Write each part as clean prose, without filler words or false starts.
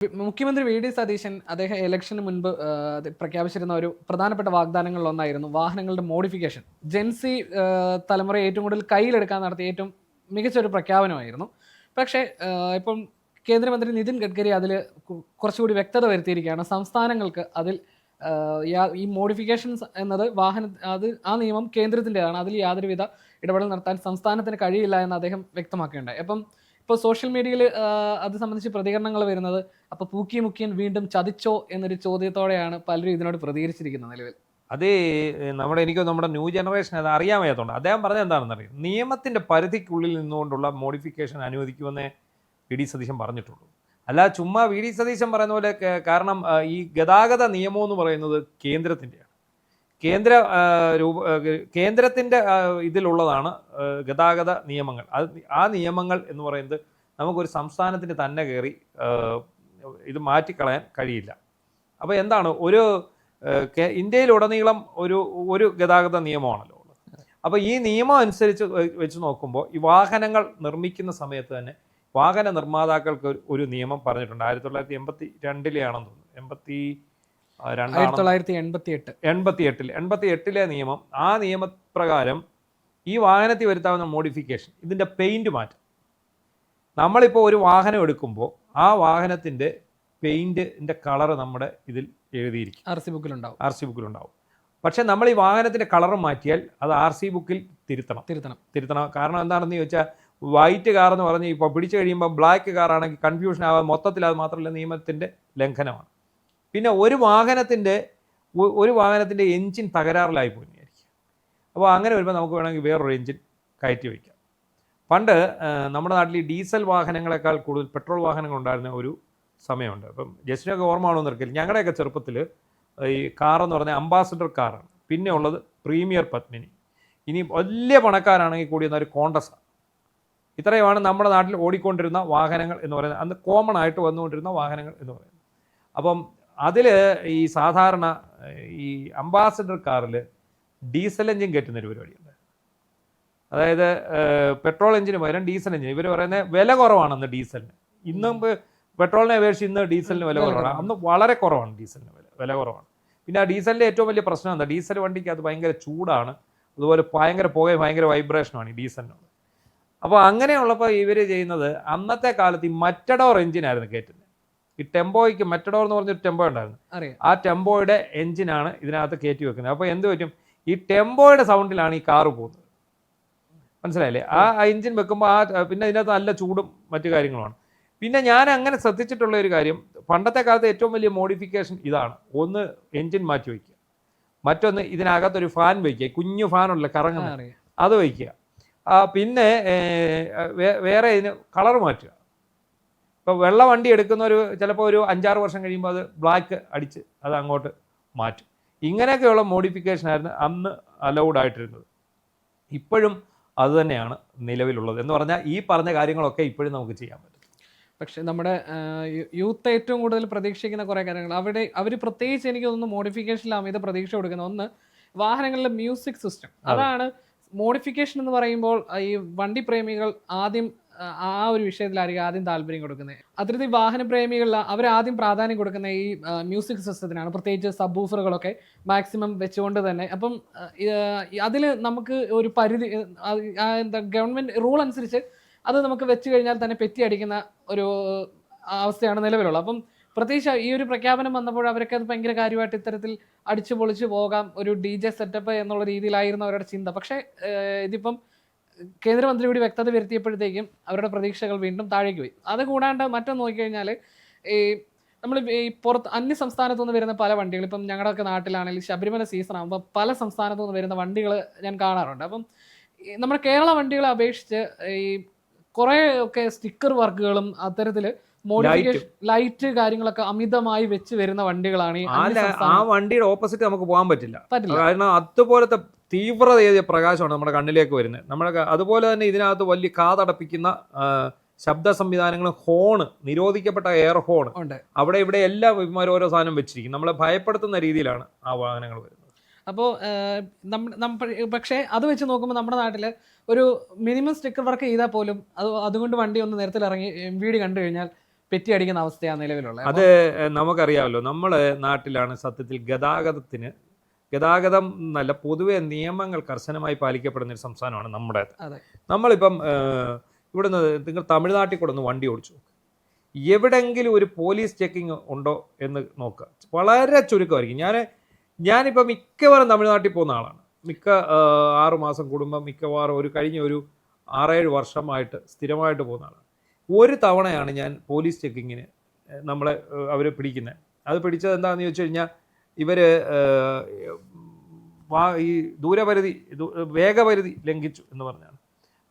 മുഖ്യമന്ത്രി V D Satheesan അദ്ദേഹം ഇലക്ഷന് മുൻപ് പ്രഖ്യാപിച്ചിരുന്ന ഒരു പ്രധാനപ്പെട്ട വാഗ്ദാനങ്ങളിലൊന്നായിരുന്നു വാഹനങ്ങളുടെ മോഡിഫിക്കേഷൻ. ജെൻസി തലമുറ ഏറ്റവും കൂടുതൽ കയ്യിലെടുക്കാൻ നടത്തിയ ഏറ്റവും മികച്ചൊരു പ്രഖ്യാപനമായിരുന്നു. പക്ഷേ ഇപ്പം കേന്ദ്രമന്ത്രി നിതിൻ ഗഡ്കരി അതിൽ കുറച്ചുകൂടി വ്യക്തത വരുത്തിയിരിക്കുകയാണ്. സംസ്ഥാനങ്ങൾക്ക് അതിൽ ഈ മോഡിഫിക്കേഷൻസ് എന്നത് ആ നിയമം കേന്ദ്രത്തിൻ്റെതാണ്, അതിൽ യാതൊരുവിധ ഇടപെടൽ നടത്താൻ സംസ്ഥാനത്തിന് കഴിയില്ല എന്ന് അദ്ദേഹം വ്യക്തമാക്കുകയുണ്ടായി. ഇപ്പോൾ സോഷ്യൽ മീഡിയയിൽ അത് സംബന്ധിച്ച് പ്രതികരണങ്ങൾ വരുന്നത്, അപ്പോൾ പൂക്കി മുക്കിയൻ വീണ്ടും ചതിച്ചോ എന്നൊരു ചോദ്യത്തോടെയാണ് പലരും ഇതിനോട് പ്രതികരിച്ചിരിക്കുന്നത് നിലവിൽ. അത് നമ്മുടെ ന്യൂ ജനറേഷൻ അത് അറിയാൻ വയ്യാത്തതുകൊണ്ട് അദ്ദേഹം പറഞ്ഞത് എന്താണെന്ന് അറിയാം. നിയമത്തിൻ്റെ പരിധിക്കുള്ളിൽ നിന്നുകൊണ്ടുള്ള മോഡിഫിക്കേഷൻ അനുവദിക്കുമെന്നേ വി ഡി സതീശൻ പറഞ്ഞിട്ടുള്ളൂ. അല്ല ചുമ്മാ വി ഡി സതീശൻ പറയുന്ന പോലെ, കാരണം ഈ ഗതാഗത നിയമം എന്ന് പറയുന്നത് കേന്ദ്രത്തിൻ്റെയാണ്. കേന്ദ്രത്തിൻ്റെ ഇതിലുള്ളതാണ് ഗതാഗത നിയമങ്ങൾ. ആ നിയമങ്ങൾ എന്ന് പറയുന്നത് നമുക്കൊരു സംസ്ഥാനത്തിന് തന്നെ കയറി ഇത് മാറ്റിക്കളയാൻ കഴിയില്ല. അപ്പോൾ എന്താണ്, ഇന്ത്യയിലുടനീളം ഒരു ഗതാഗത നിയമമാണല്ലോ ഉള്ളത്. അപ്പോൾ ഈ നിയമം അനുസരിച്ച് വെച്ച് നോക്കുമ്പോൾ ഈ വാഹനങ്ങൾ നിർമ്മിക്കുന്ന സമയത്ത് തന്നെ വാഹന നിർമ്മാതാക്കൾക്ക് ഒരു നിയമം പറഞ്ഞിട്ടുണ്ട്. 1982 തോന്നുന്നു, 1988 നിയമം. ആ നിയമപ്രകാരം ഈ വാഹനത്തിൽ വരുത്താവുന്ന മോഡിഫിക്കേഷൻ, ഇതിൻ്റെ പെയിൻറ് മാറ്റം. നമ്മളിപ്പോൾ ഒരു വാഹനം എടുക്കുമ്പോൾ ആ വാഹനത്തിൻ്റെ പെയിൻറ്റിൻ്റെ കളറ് നമ്മുടെ ഇതിൽ എഴുതിയിരിക്കും, ആർ സി ബുക്കിലുണ്ടാവും. പക്ഷേ നമ്മൾ ഈ വാഹനത്തിൻ്റെ കളറ് മാറ്റിയാൽ അത് ആർ സി ബുക്കിൽ തിരുത്തണം. കാരണം എന്താണെന്ന് ചോദിച്ചാൽ, വൈറ്റ് കാർ എന്ന് പറഞ്ഞ് ഇപ്പോൾ പിടിച്ചു കഴിയുമ്പോൾ ബ്ലാക്ക് കാറാണെങ്കിൽ കൺഫ്യൂഷൻ ആവാൻ മൊത്തത്തിൽ അത് മാത്രമല്ല നിയമത്തിൻ്റെ ലംഘനമാണ്. പിന്നെ ഒരു വാഹനത്തിൻ്റെ എൻജിൻ തകരാറിലായി പോയി വിചാരിക്കുക. അപ്പോൾ അങ്ങനെ വരുമ്പോൾ നമുക്ക് വേണമെങ്കിൽ വേറൊരു എൻജിൻ കയറ്റി വയ്ക്കാം. പണ്ട് നമ്മുടെ നാട്ടിൽ ഈ ഡീസൽ വാഹനങ്ങളെക്കാൾ കൂടുതൽ പെട്രോൾ വാഹനങ്ങൾ ഉണ്ടായിരുന്ന ഒരു സമയമുണ്ട്. അപ്പം ജസ്റ്റിനൊക്കെ ഓർമ്മ ആണോ എന്നറിയില്ല. ഞങ്ങളുടെയൊക്കെ ചെറുപ്പത്തിൽ ഈ കാറെന്ന് പറഞ്ഞാൽ അംബാസഡർ കാറാണ്, പിന്നെ ഉള്ളത് പ്രീമിയർ പത്മിനി, ഇനി വലിയ പണക്കാരാണെങ്കിൽ കൂടി എന്നൊരു കോണ്ടസാണ്. ഇത്രയുമാണ് നമ്മുടെ നാട്ടിൽ ഓടിക്കൊണ്ടിരുന്ന വാഹനങ്ങൾ എന്ന് പറയുന്നത്, അന്ന് കോമൺ ആയിട്ട് വന്നുകൊണ്ടിരുന്ന വാഹനങ്ങൾ എന്ന് പറയുന്നത്. അപ്പം അതിൽ ഈ സാധാരണ ഈ അംബാസഡർ കാറിൽ ഡീസൽ എഞ്ചിൻ കയറ്റുന്നൊരു പരിപാടിയുണ്ട്. അതായത് പെട്രോൾ എഞ്ചിന് പകരം ഡീസൽ എഞ്ചിൻ. ഇവർ പറയുന്നത് വില കുറവാണെന്ന് ഡീസലിന്. ഇന്നും പെട്രോളിനെ അപേക്ഷിച്ച് ഇന്ന് ഡീസലിന് വില കുറവാണ്. അന്ന് വളരെ കുറവാണ് ഡീസലിന് വില കുറവാണ്. പിന്നെ ആ ഡീസലിൻ്റെ ഏറ്റവും വലിയ പ്രശ്നം എന്താ, ഡീസൽ വണ്ടിക്ക് അത് ഭയങ്കര ചൂടാണ്, അതുപോലെ ഭയങ്കര പുകയും ഭയങ്കര വൈബ്രേഷനുമാണ് ഈ ഡീസലിനുള്ളത്. അപ്പോൾ അങ്ങനെയുള്ളപ്പോൾ ഇവർ ചെയ്യുന്നത്, അന്നത്തെ കാലത്ത് ഈ മറ്റഡോർ എഞ്ചിനായിരുന്നു കയറ്റുന്നത്. ഈ ടെമ്പോയ്ക്ക് മറ്റഡോർ എന്ന് പറഞ്ഞൊരു ടെമ്പോ ഉണ്ടായിരുന്നു, ആ ടെമ്പോയുടെ എഞ്ചിനാണ് ഇതിനകത്ത് കയറ്റി വെക്കുന്നത്. അപ്പോൾ എന്ത് പറ്റും, ഈ ടെമ്പോയുടെ സൗണ്ടിലാണ് ഈ കാറ് പോകുന്നത്. മനസ്സിലായില്ലേ? ആ എഞ്ചിൻ വെക്കുമ്പോൾ പിന്നെ ഇതിനകത്ത് നല്ല ചൂടും മറ്റു കാര്യങ്ങളുമാണ്. പിന്നെ ഞാൻ അങ്ങനെ ശ്രദ്ധിച്ചിട്ടുള്ള ഒരു കാര്യം, പണ്ടത്തെ കാലത്ത് ഏറ്റവും വലിയ മോഡിഫിക്കേഷൻ ഇതാണ്. ഒന്ന് എഞ്ചിൻ മാറ്റി വയ്ക്കുക, മറ്റൊന്ന് ഇതിനകത്തൊരു ഫാൻ വയ്ക്കുക, കുഞ്ഞു ഫാനുള്ള കറങ്ങുന്ന അത് വയ്ക്കുക. പിന്നെ വേറെ ഇതിന് കളർ മാറ്റുക. ഇപ്പോൾ വെള്ള വണ്ടി എടുക്കുന്നൊരു ചിലപ്പോൾ ഒരു 5-6 വർഷം കഴിയുമ്പോൾ അത് ബ്ലാക്ക് അടിച്ച് അത് അങ്ങോട്ട് മാറ്റും. ഇങ്ങനെയൊക്കെയുള്ള മോഡിഫിക്കേഷനായിരുന്നു അന്ന് അലൗഡ് ആയിട്ടിരുന്നത്. ഇപ്പോഴും അതുതന്നെയാണ് നിലവിലുള്ളത്. എന്ന് പറഞ്ഞാൽ ഈ പറഞ്ഞ കാര്യങ്ങളൊക്കെ ഇപ്പോഴും നമുക്ക് ചെയ്യാൻ പറ്റും. പക്ഷേ നമ്മുടെ യൂത്ത് ഏറ്റവും കൂടുതൽ പ്രതീക്ഷിക്കുന്ന കുറേ കാര്യങ്ങൾ അവർ പ്രത്യേകിച്ച് എനിക്ക് തോന്നുന്നു മോഡിഫിക്കേഷനിൽ അമിത പ്രതീക്ഷ കൊടുക്കുന്നത്, ഒന്ന് വാഹനങ്ങളിലെ മ്യൂസിക് സിസ്റ്റം. അതാണ് മോഡിഫിക്കേഷൻ എന്ന് പറയുമ്പോൾ ഈ വണ്ടി പ്രേമികൾ ആദ്യം ആ ഒരു വിഷയത്തിലായിരിക്കും ആദ്യം താല്പര്യം കൊടുക്കുന്നത്. അത്തരത്തിൽ വാഹന പ്രേമികളിൽ അവരാദ്യം പ്രാധാന്യം കൊടുക്കുന്ന ഈ മ്യൂസിക് സിസ്റ്റത്തിനാണ്, പ്രത്യേകിച്ച് സബ് ഊഫറുകളൊക്കെ മാക്സിമം വെച്ചുകൊണ്ട് തന്നെ. അപ്പം അതിൽ നമുക്ക് ഒരു പരിധി, എന്താ ഗവൺമെൻറ് റൂൾ അനുസരിച്ച് അത് നമുക്ക് വെച്ച് കഴിഞ്ഞാൽ തന്നെ പെറ്റി അടിക്കുന്ന ഒരു അവസ്ഥയാണ് നിലവിലുള്ളത്. അപ്പം പ്രത്യേകിച്ച് ഈ ഒരു പ്രഖ്യാപനം വന്നപ്പോൾ അവരൊക്കെ അത് ഭയങ്കര കാര്യമായിട്ട് ഇത്തരത്തിൽ അടിച്ചു പൊളിച്ച് പോകാം, ഒരു DJ സെറ്റപ്പ് എന്നുള്ള രീതിയിലായിരുന്നു അവരുടെ ചിന്ത. പക്ഷേ ഇതിപ്പം കേന്ദ്രമന്ത്രി കൂടി വ്യക്തത വരുത്തിയപ്പോഴത്തേക്കും അവരുടെ പ്രതീക്ഷകൾ വീണ്ടും താഴേക്ക് പോയി. അത് കൂടാണ്ട് മറ്റൊന്ന് നോക്കിക്കഴിഞ്ഞാൽ, ഈ നമ്മൾ ഈ അന്യ സംസ്ഥാനത്തു നിന്ന് വരുന്ന പല വണ്ടികൾ, ഇപ്പം ഞങ്ങളുടെയൊക്കെ നാട്ടിലാണെങ്കിൽ ശബരിമല സീസൺ ആകുമ്പോൾ പല സംസ്ഥാനത്തു നിന്ന് വരുന്ന വണ്ടികൾ ഞാൻ കാണാറുണ്ട്. അപ്പം നമ്മുടെ കേരള വണ്ടികളെ അപേക്ഷിച്ച് ഈ കുറേ ഒക്കെ സ്റ്റിക്കർ വർക്കുകളും അത്തരത്തിൽ മോഡിഫിക്കേഷൻ ലൈറ്റ് കാര്യങ്ങളൊക്കെ അമിതമായി വെച്ച് വരുന്ന വണ്ടികളാണ്. ആ വണ്ടിയുടെ ഓപ്പോസിറ്റ് നമുക്ക് പോകാൻ പറ്റില്ല. കാരണം അതുപോലത്തെ തീവ്രതയേറിയ പ്രകാശമാണ് നമ്മുടെ കണ്ണിലേക്ക് വരുന്നത്. അതുപോലെ തന്നെ ഇതിനകത്ത് വലിയ കാതടപ്പിക്കുന്ന ശബ്ദ സംവിധാനങ്ങളും, ഹോണ്, നിരോധിക്കപ്പെട്ട എയർ ഹോൺ അവിടെ ഇവിടെ എല്ലാം ഇവന്മാർ ഓരോ സാധനം വെച്ചിരിക്കും. നമ്മളെ ഭയപ്പെടുത്തുന്ന രീതിയിലാണ് ആ വാഹനങ്ങൾ വരുന്നത്. അപ്പോൾ പക്ഷേ അത് വെച്ച് നോക്കുമ്പോൾ നമ്മുടെ നാട്ടിൽ ഒരു മിനിമം സ്റ്റിക്കർ വർക്ക് ചെയ്താൽ പോലും അതുകൊണ്ട് വണ്ടി ഒന്ന് നിരത്തിലിറങ്ങി MVD കണ്ടു കഴിഞ്ഞാൽ പെറ്റി അടിക്കുന്ന അവസ്ഥയാണ് നിലവിലുള്ളത്. അത് നമുക്കറിയാമല്ലോ, നമ്മളെ നാട്ടിലാണ് സത്യത്തിൽ ഗതാഗതം എന്നല്ല, പൊതുവെ നിയമങ്ങൾ കർശനമായി പാലിക്കപ്പെടുന്ന ഒരു സംസ്ഥാനമാണ് നമ്മുടെ. നമ്മളിപ്പം ഇവിടുന്ന് നിങ്ങൾ തമിഴ്നാട്ടിൽ കൂടെ ഒന്ന് വണ്ടി ഓടിച്ചു നോക്കുക, എവിടെയെങ്കിലും ഒരു പോലീസ് ചെക്കിങ് ഉണ്ടോ എന്ന് നോക്കുക, വളരെ ചുരുക്കമായിരിക്കും. ഞാനിപ്പോൾ മിക്കവാറും തമിഴ്നാട്ടിൽ പോകുന്ന ആളാണ്. 6 മാസം കൂടുമ്പോൾ മിക്കവാറും കഴിഞ്ഞ ഒരു 6-7 വർഷമായിട്ട് സ്ഥിരമായിട്ട് പോകുന്ന ആളാണ്. ഒരു തവണയാണ് ഞാൻ പോലീസ് ചെക്കിങ്ങിന് നമ്മളെ അവർ പിടിക്കുന്നത്. അത് പിടിച്ചത് എന്താണെന്ന് ചോദിച്ചു കഴിഞ്ഞാൽ, ഇവർ ഈ വേഗപരിധി ലംഘിച്ചു എന്ന് പറഞ്ഞാണ്.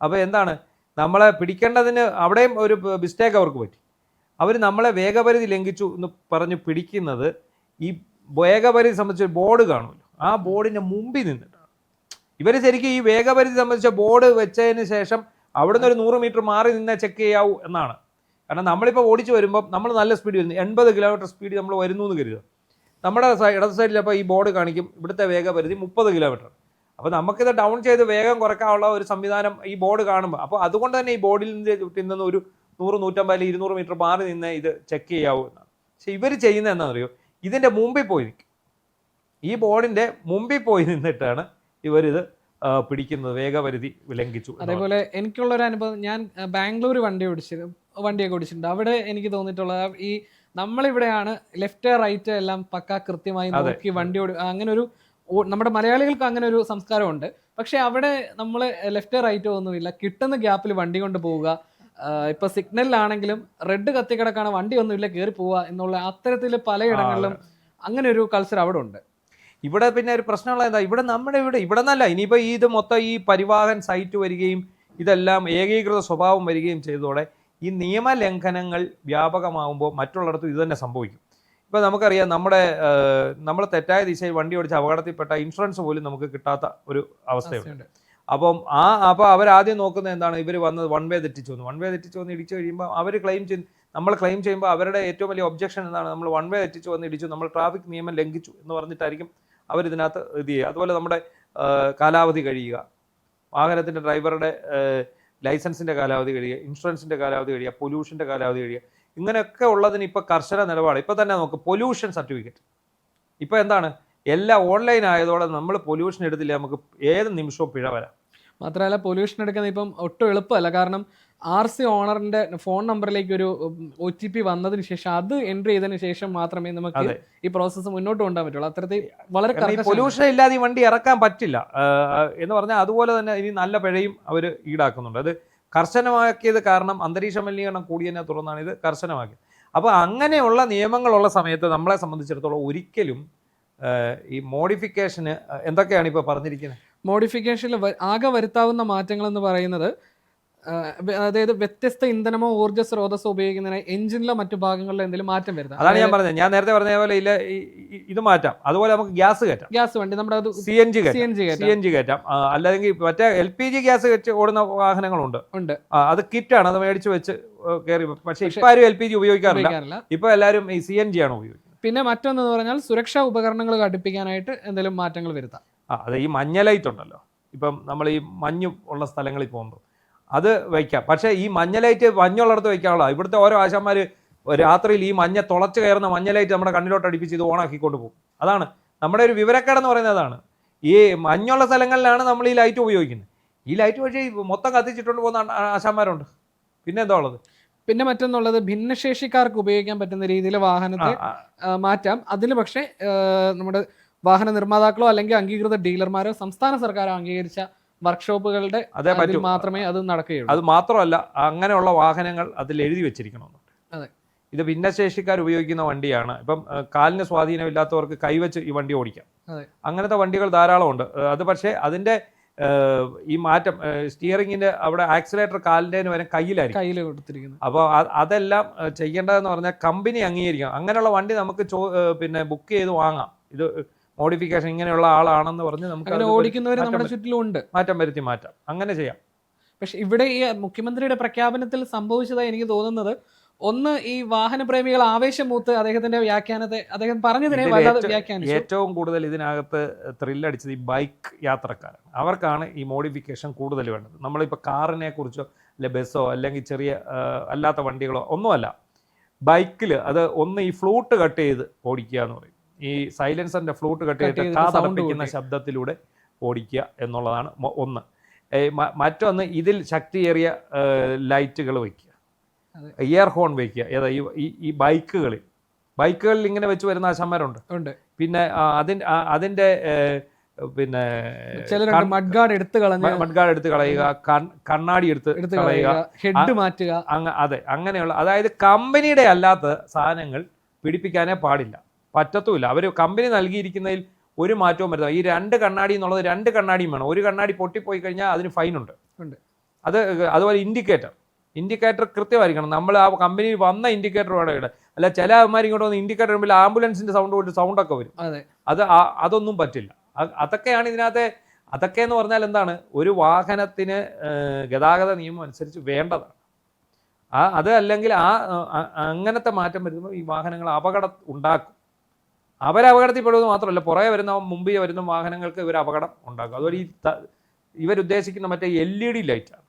അപ്പോൾ എന്താണ്, നമ്മളെ പിടിക്കേണ്ടതിന് അവിടെയും ഒരു മിസ്റ്റേക്ക് അവർക്ക് പറ്റി. അവർ നമ്മളെ വേഗപരിധി ലംഘിച്ചു എന്ന് പറഞ്ഞ് പിടിക്കുന്നത്, ഈ വേഗപരിധി സംബന്ധിച്ച ബോർഡ് കാണുമല്ലോ, ആ ബോർഡിൻ്റെ മുമ്പിൽ നിന്നിട്ടാണ്. ഇവർ ശരിക്കും ഈ വേഗപരിധി സംബന്ധിച്ച ബോർഡ് വെച്ചതിന് ശേഷം അവിടുന്ന് ഒരു 100 മീറ്റർ മാറി നിന്നേ ചെക്ക് ചെയ്യാവൂ എന്നാണ്. കാരണം നമ്മളിപ്പോൾ ഓടിച്ച് വരുമ്പോൾ നമ്മൾ നല്ല സ്പീഡ് വരുന്നു, 80 കിലോമീറ്റർ സ്പീഡ് നമ്മൾ വരുന്നു എന്ന് കരുതുക. നമ്മുടെ ഇടത് സൈഡിൽ അപ്പോൾ ഈ ബോർഡ് കാണിക്കും ഇവിടുത്തെ വേഗപരിധി 30 കിലോമീറ്റർ. അപ്പോൾ നമുക്കിത് ഡൗൺ ചെയ്ത് വേഗം കുറയ്ക്കാനുള്ള ഒരു സംവിധാനം ഈ ബോർഡ് കാണുമ്പോൾ, അപ്പോൾ അതുകൊണ്ട് തന്നെ ഈ ബോർഡിൽ നിന്ന് ഒരു 100, 150 അല്ലെങ്കിൽ 200 മീറ്റർ മാറി നിന്ന് ഇത് ചെക്ക് ചെയ്യാവൂ എന്നാണ്. പക്ഷെ ഇവർ ചെയ്യുന്നത് എന്താണെന്നറിയോ, ഇതിൻ്റെ മുമ്പിൽ പോയി നിൽക്കും. ഈ ബോർഡിൻ്റെ മുമ്പിൽ പോയി നിന്നിട്ടാണ് ഇവരിത് പിടിക്കുന്നത്, വേഗപരിധി ലംഘിച്ചു. അതേപോലെ എനിക്കുള്ളൊരു അനുഭവം, ഞാൻ ബാംഗ്ലൂർ വണ്ടിയൊക്കെ ഓടിച്ചിട്ടുണ്ട്. അവിടെ എനിക്ക് തോന്നിയിട്ടുള്ളത്, ഈ നമ്മളിവിടെയാണ് ലെഫ്റ്റ് റൈറ്റ് എല്ലാം പക്കാ കൃത്യമായി നോക്കി വണ്ടി അങ്ങനെ ഒരു, നമ്മുടെ മലയാളികൾക്ക് അങ്ങനെ ഒരു സംസ്കാരമുണ്ട്. പക്ഷെ അവിടെ നമ്മൾ ലെഫ്റ്റ് റൈറ്റോ ഒന്നുമില്ല, കിട്ടുന്ന ഗ്യാപ്പിൽ വണ്ടി കൊണ്ട് പോവുക. ഇപ്പൊ സിഗ്നലിലാണെങ്കിലും റെഡ് കത്തി കിടക്കാണ്, വണ്ടി ഒന്നുമില്ല, കയറി പോവുക എന്നുള്ള അത്തരത്തിൽ പലയിടങ്ങളിലും അങ്ങനെ ഒരു കൾച്ചർ അവിടെ ഉണ്ട്. ഇവിടെ പിന്നെ ഒരു പ്രശ്നമുള്ള എന്താ, ഇവിടെ നിന്നല്ല, ഇനിയിപ്പോൾ ഇത് മൊത്തം ഈ പരിവാഹൻ സൈറ്റ് വരികയും ഇതെല്ലാം ഏകീകൃത സ്വഭാവം വരികയും ചെയ്തതോടെ ഈ നിയമലംഘനങ്ങൾ വ്യാപകമാകുമ്പോൾ മറ്റുള്ളിടത്തും ഇത് തന്നെ സംഭവിക്കും. ഇപ്പോൾ നമുക്കറിയാം, നമ്മൾ തെറ്റായ ദിശയിൽ വണ്ടി ഓടിച്ച് അപകടത്തിൽപ്പെട്ട ഇൻഷുറൻസ് പോലും നമുക്ക് കിട്ടാത്ത ഒരു അവസ്ഥയുണ്ട്. അപ്പോൾ അവരാദ്യം നോക്കുന്നത് എന്താണ്, ഇവർ വന്നത് വൺ വേ തെറ്റിച്ചു വന്ന് ഇടിച്ചു കഴിയുമ്പോൾ നമ്മൾ ക്ലെയിം ചെയ്യുമ്പോൾ അവരുടെ ഏറ്റവും വലിയ ഒബ്ജക്ഷൻ എന്താണ്, നമ്മൾ വൺ വേ തെറ്റിച്ചു വന്ന് ഇടിച്ചു, നമ്മൾ ട്രാഫിക് നിയമം ലംഘിച്ചു എന്ന് പറഞ്ഞിട്ടായിരിക്കും അവരിതിനകത്ത് ഇത് ചെയ്യുക. അതുപോലെ നമ്മുടെ കാലാവധി കഴിയുക, വാഹനത്തിൻ്റെ ഡ്രൈവറുടെ ലൈസൻസിൻ്റെ കാലാവധി കഴിയുക, ഇൻഷുറൻസിൻ്റെ കാലാവധി കഴിയുക, പൊല്യൂഷൻ്റെ കാലാവധി കഴിയുക, ഇങ്ങനെയൊക്കെ ഉള്ളതിന് ഇപ്പോൾ കർശന നിലപാട്. ഇപ്പോൾ തന്നെ നോക്ക്, പൊല്യൂഷൻ സർട്ടിഫിക്കറ്റ് ഇപ്പോൾ എന്താണ്, എല്ലാം ഓൺലൈൻ ആയതോടെ നമ്മൾ പൊല്യൂഷൻ എടുത്തില്ല, നമുക്ക് ഏത് നിമിഷവും പിഴ വരാം. മാത്രമല്ല പൊല്യൂഷൻ എടുക്കുന്നത് ഇപ്പം ഒട്ടും എളുപ്പമല്ല. കാരണം RC ഓണറിന്റെ ഫോൺ നമ്പറിലേക്ക് ഒരു OTP വന്നതിന് ശേഷം അത് എൻട്രി ചെയ്തതിന് ശേഷം മാത്രമേ നമുക്ക് ഈ പ്രോസസ്സ് മുന്നോട്ട് കൊണ്ടുപോകാൻ പറ്റുള്ളൂ. അത്തരത്തിൽ വളരെ പൊല്യൂഷൻ ഇല്ലാതെ ഈ വണ്ടി ഇറക്കാൻ പറ്റില്ല എന്ന് പറഞ്ഞാൽ, അതുപോലെ തന്നെ ഇനി നല്ല പിഴയും അവർ ഈടാക്കുന്നുണ്ട്. അത് കർശനമാക്കിയത് കാരണം അന്തരീക്ഷ മലിനീകരണം കൂടിയതിനെ തുടർന്നാണ് ഇത് കർശനമാക്കിയത്. അപ്പോൾ അങ്ങനെയുള്ള നിയമങ്ങളുള്ള സമയത്ത് നമ്മളെ സംബന്ധിച്ചിടത്തോളം ഒരിക്കലും ഈ മോഡിഫിക്കേഷന് എന്തൊക്കെയാണ് ഇപ്പോൾ പറഞ്ഞിരിക്കുന്നത്, മോഡിഫിക്കേഷനിൽ ആകെ വരുത്താവുന്ന മാറ്റങ്ങൾ എന്ന് പറയുന്നത്, അതായത് വ്യത്യസ്ത ഇന്ധനമോ ഊർജ്ജ സ്രോതസ്സോ ഉപയോഗിക്കുന്നതിന് എഞ്ചിനിലോ മറ്റു ഭാഗങ്ങളിലോ എന്തെങ്കിലും മാറ്റം വരുന്നത്. അതാണ് ഞാൻ പറഞ്ഞത്, ഞാൻ നേരത്തെ പറഞ്ഞ പോലെ ഇത് മാറ്റാം. അതുപോലെ നമുക്ക് ഗ്യാസ് വണ്ടി നമ്മുടെ CNG കയറ്റാം, അല്ലെങ്കിൽ മറ്റേ LPG ഗ്യാസ് വെച്ച് ഓടുന്ന വാഹനങ്ങളുണ്ട്. അത് കിറ്റാണ്, അത് മേടിച്ച് വെച്ച് കയറി. പക്ഷേ ഇപ്പം ആരും LPG ഉപയോഗിക്കാറില്ല, ഇപ്പൊ എല്ലാവരും ഈ CNG ആണ് ഉപയോഗിക്കുന്നത്. പിന്നെ മറ്റൊന്നെന്ന് പറഞ്ഞാൽ സുരക്ഷാ ഉപകരണങ്ങൾ ഘടിപ്പിക്കാനായിട്ട് എന്തെങ്കിലും മാറ്റങ്ങൾ വരുത്താം. അത് ഈ മഞ്ഞ ലൈറ്റ് ഉണ്ടല്ലോ, ഇപ്പം നമ്മൾ ഈ മഞ്ഞ് ഉള്ള സ്ഥലങ്ങളിൽ പോകുമ്പോൾ അത് വയ്ക്കാം. പക്ഷേ ഈ മഞ്ഞ ലൈറ്റ് മഞ്ഞുള്ളിടത്ത് വയ്ക്കാനുള്ള, ഇവിടുത്തെ ഓരോ ആശാന്മാർ രാത്രിയിൽ ഈ മഞ്ഞ തുളച്ച് കയറുന്ന മഞ്ഞ ലൈറ്റ് നമ്മുടെ കണ്ണിലോട്ട് അടുപ്പിച്ച് ഇത് ഓണാക്കിക്കൊണ്ട് പോകും. അതാണ് നമ്മുടെ ഒരു വിവരക്കേടെന്ന് പറയുന്നത്. അതാണ് ഈ മഞ്ഞുള്ള സ്ഥലങ്ങളിലാണ് നമ്മൾ ഈ ലൈറ്റ് ഉപയോഗിക്കുന്നത്. ഈ ലൈറ്റ് വഴി മൊത്തം കത്തിച്ചിട്ടുകൊണ്ട് പോകുന്ന ആശാന്മാരുണ്ട്. പിന്നെ എന്താ ഉള്ളത്? പിന്നെ മറ്റൊന്നുള്ളത്, ഭിന്നശേഷിക്കാർക്ക് ഉപയോഗിക്കാൻ പറ്റുന്ന രീതിയിൽ വാഹനത്തെ മാറ്റാം. അതിൽ പക്ഷേ നമ്മുടെ വാഹന നിർമ്മാതാക്കളോ അല്ലെങ്കിൽ അംഗീകൃത ഡീലർമാരോ സംസ്ഥാന സർക്കാരോ അംഗീകരിച്ച വർക്ക്ഷോപ്പുകളുടെ മാത്രമേ അത് നടക്കുകയുള്ളൂ. അത് മാത്രമല്ല, അങ്ങനെയുള്ള വാഹനങ്ങൾ അതിൽ എഴുതി വെച്ചിരിക്കണമെന്നുണ്ട്, ഇത് ഭിന്നശേഷിക്കാർ ഉപയോഗിക്കുന്ന വണ്ടിയാണ്. ഇപ്പം കാലിന് സ്വാധീനമില്ലാത്തവർക്ക് കൈവച്ച് ഈ വണ്ടി ഓടിക്കാം. അങ്ങനത്തെ വണ്ടികൾ ധാരാളമുണ്ട്. അത് പക്ഷേ അതിൻ്റെ ഈ മാറ്റം, സ്റ്റിയറിങ്ങിൻ്റെ അവിടെ ആക്സിലേറ്റർ കാലിൻ്റെ വരെ കയ്യിൽ കൊടുത്തിരിക്കുന്നത്. അപ്പോൾ അതെല്ലാം ചെയ്യേണ്ടതെന്ന് പറഞ്ഞാൽ കമ്പനി അംഗീകരിക്കണം. അങ്ങനെയുള്ള വണ്ടി നമുക്ക് പിന്നെ ബുക്ക് ചെയ്ത് വാങ്ങാം. ഇത് മോഡിഫിക്കേഷൻ ഇങ്ങനെയുള്ള ആളാണെന്ന് പറഞ്ഞ് നമുക്ക് ഓടിക്കുന്നവർ നമ്മുടെ ചുറ്റിലുണ്ട്, മാറ്റം വരുത്തി മാറ്റാം, അങ്ങനെ ചെയ്യാം. പക്ഷെ ഇവിടെ ഈ മുഖ്യമന്ത്രിയുടെ പ്രഖ്യാപനത്തിൽ സംഭവിച്ചതായി എനിക്ക് തോന്നുന്നത്, ഒന്ന് ഈ വാഹനപ്രേമികൾ ആവേശം മൂത്ത് അദ്ദേഹത്തിന്റെ വ്യാഖ്യാനത്തെ അദ്ദേഹം പറഞ്ഞതിനെ വല്ലാതെ വ്യാഖ്യാനിച്ചു. ഏറ്റവും കൂടുതൽ ഇതിനകത്ത് ത്രില്ലടിച്ചത് ഈ ബൈക്ക് യാത്രക്കാരാണ്. അവർക്കാണ് ഈ മോഡിഫിക്കേഷൻ കൂടുതൽ വേണ്ടത്. നമ്മളിപ്പോൾ കാറിനെ കുറിച്ചോ അല്ലെ ബസ്സോ അല്ലെങ്കിൽ ചെറിയ അല്ലാത്ത വണ്ടികളോ ഒന്നുമല്ല, ബൈക്കിൽ അത് ഒന്ന് ഈ ഫ്ലൂട്ട് കട്ട് ചെയ്ത് ഓടിക്കുക എന്ന് പറയും. ഈ സൈലൻസറിന്റെ ഫ്ലൂട്ട് കട്ട് ചെയ്തിട്ട് കാതടപ്പിക്കുന്ന ശബ്ദത്തിലൂടെ ഓടിക്കുക എന്നുള്ളതാണ് ഒന്ന്. മറ്റൊന്ന് ഇതിൽ ശക്തിയേറിയ ലൈറ്റുകൾ വയ്ക്കുക, ഇയർ ഹോൺ വയ്ക്കുക. ഏതാ ഈ ബൈക്കുകളിൽ ഇങ്ങനെ വെച്ച് വരുന്ന ആശാന്മാരുണ്ട്. പിന്നെ അതിന്റെ പിന്നെ മഡ്ഗാർഡ് എടുത്ത് കളയുക, കണ്ണാടി എടുത്ത് കളയുക, ഹെഡ് മാറ്റുക. അതെ, അങ്ങനെയുള്ള, അതായത് കമ്പനിയുടെ അല്ലാത്ത സാധനങ്ങൾ പിടിപ്പിക്കാനേ പാടില്ല, പറ്റത്തുമില്ല. അവർ കമ്പനി നൽകിയിരിക്കുന്നതിൽ ഒരു മാറ്റവും വരുന്നത്. ഈ 2 കണ്ണാടി എന്നുള്ളത് 2 കണ്ണാടിയും വേണം. ഒരു കണ്ണാടി പൊട്ടിപ്പോയി കഴിഞ്ഞാൽ അതിന് ഫൈനുണ്ട്. അതുപോലെ ഇൻഡിക്കേറ്റർ കൃത്യമായിരിക്കണം. നമ്മൾ ആ കമ്പനിയിൽ വന്ന ഇൻഡിക്കേറ്റർ വേണം ഇവിടെ. അല്ല, ചില അവന്മാർ ഇങ്ങോട്ട് വന്ന് ഇൻഡിക്കേറ്റർ വരുമ്പോൾ ആംബുലൻസിന്റെ സൗണ്ടൊക്കെ വരും. അതൊന്നും പറ്റില്ല. അതൊക്കെയാണ് ഇതിനകത്തെ. അതൊക്കെ എന്ന് പറഞ്ഞാൽ എന്താണ്, ഒരു വാഹനത്തിന് ഗതാഗത നിയമം അനുസരിച്ച് വേണ്ടതാണ്. അത് അല്ലെങ്കിൽ അങ്ങനത്തെ മാറ്റം വരുമ്പോൾ ഈ വാഹനങ്ങൾ അപകടം ഉണ്ടാക്കും. അപകടത്തിൽപ്പെടുന്നത് മാത്രമല്ല, പുറകെ വരുന്ന മുമ്പിൽ വരുന്ന വാഹനങ്ങൾക്ക് ഇവർ അപകടം ഉണ്ടാക്കും. അതുപോലെ ഇവരുദ്ദേശിക്കുന്ന മറ്റേ LED ലൈറ്റാണ്.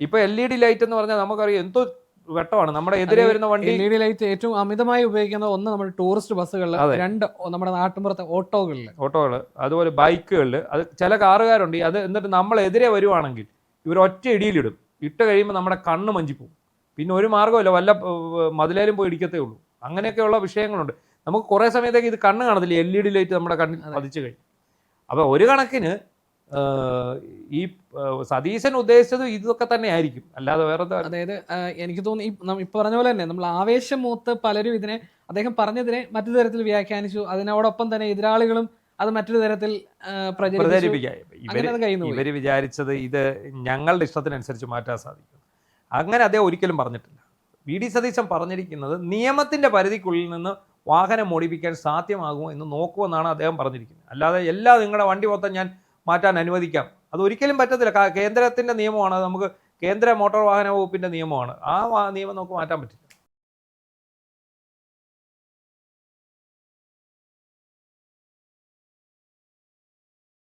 ഇപ്പൊ LED ലൈറ്റ് എന്ന് പറഞ്ഞാൽ നമുക്കറിയാം എന്തോ വെട്ടമാണ്. നമ്മുടെ എതിരെ വരുന്ന വണ്ടി LED ലൈറ്റ് ഏറ്റവും അമിതമായി ഉപയോഗിക്കുന്നത് ഒന്ന് നമ്മുടെ ടൂറിസ്റ്റ് ബസ്സുകളിൽ, 2 നമ്മുടെ നാട്ടിൻപുറത്തെ ഓട്ടോകൾ, അതുപോലെ ബൈക്കുകളിൽ. അത് ചില കാറുകാരുണ്ട്, അത് എന്നിട്ട് നമ്മൾ എതിരെ വരുവാണെങ്കിൽ ഇവർ ഒറ്റ ഇടിയിലിടും. ഇട്ട് കഴിയുമ്പോൾ നമ്മുടെ കണ്ണ് മഞ്ചിപ്പോവും. പിന്നെ ഒരു മാർഗ്ഗമില്ല, വല്ല മതിലേലും പോയി ഇടിക്കത്തേ ഉള്ളൂ. അങ്ങനെയൊക്കെയുള്ള വിഷയങ്ങളുണ്ട്. നമുക്ക് കുറേ സമയത്തേക്ക് ഇത് കണ്ണ് കാണത്തില്ല, LED ലൈറ്റ് നമ്മുടെ കണ്ണിൽ പതിച്ചു കഴിഞ്ഞു. അപ്പോൾ ഒരു കണക്കിന് ഈ സതീശൻ ഉദ്ദേശിച്ചത് ഇതൊക്കെ തന്നെ ആയിരിക്കും, അല്ലാതെ വേറെ. അതായത് എനിക്ക് തോന്നുന്നു ഇപ്പൊ പറഞ്ഞ പോലെ തന്നെ നമ്മൾ ആവേശം മൂത്ത് പലരും അദ്ദേഹം പറഞ്ഞതിനെ മറ്റു തരത്തിൽ വ്യാഖ്യാനിച്ചു. അതിനോടൊപ്പം തന്നെ എതിരാളികളും അത് മറ്റൊരു തരത്തിൽ പ്രചരിപ്പിക്കുക. ഇവര് വിചാരിച്ചത് ഇത് ഞങ്ങളുടെ ഇഷ്ടത്തിനനുസരിച്ച് മാറ്റാൻ സാധിക്കും. അങ്ങനെ അദ്ദേഹം ഒരിക്കലും പറഞ്ഞിട്ടില്ല. VD സതീശൻ പറഞ്ഞിരിക്കുന്നത് നിയമത്തിന്റെ പരിധിക്കുള്ളിൽ നിന്ന് വാഹനം മോഡിഫിക്കാൻ സാധ്യമാകുമോ എന്ന് നോക്കുമെന്നാണ് അദ്ദേഹം പറഞ്ഞിരിക്കുന്നത്. അല്ലാതെ നിങ്ങളുടെ വണ്ടി മൊത്തം ഞാൻ മാറ്റാൻ അനുവദിക്കാം, അതൊരിക്കലും പറ്റത്തില്ല. കേന്ദ്രത്തിന്റെ നിയമമാണ്, നമുക്ക് കേന്ദ്ര മോട്ടോർ വാഹന വകുപ്പിന്റെ നിയമമാണ്. ആ നിയമം നമുക്ക് മാറ്റാൻ പറ്റില്ല.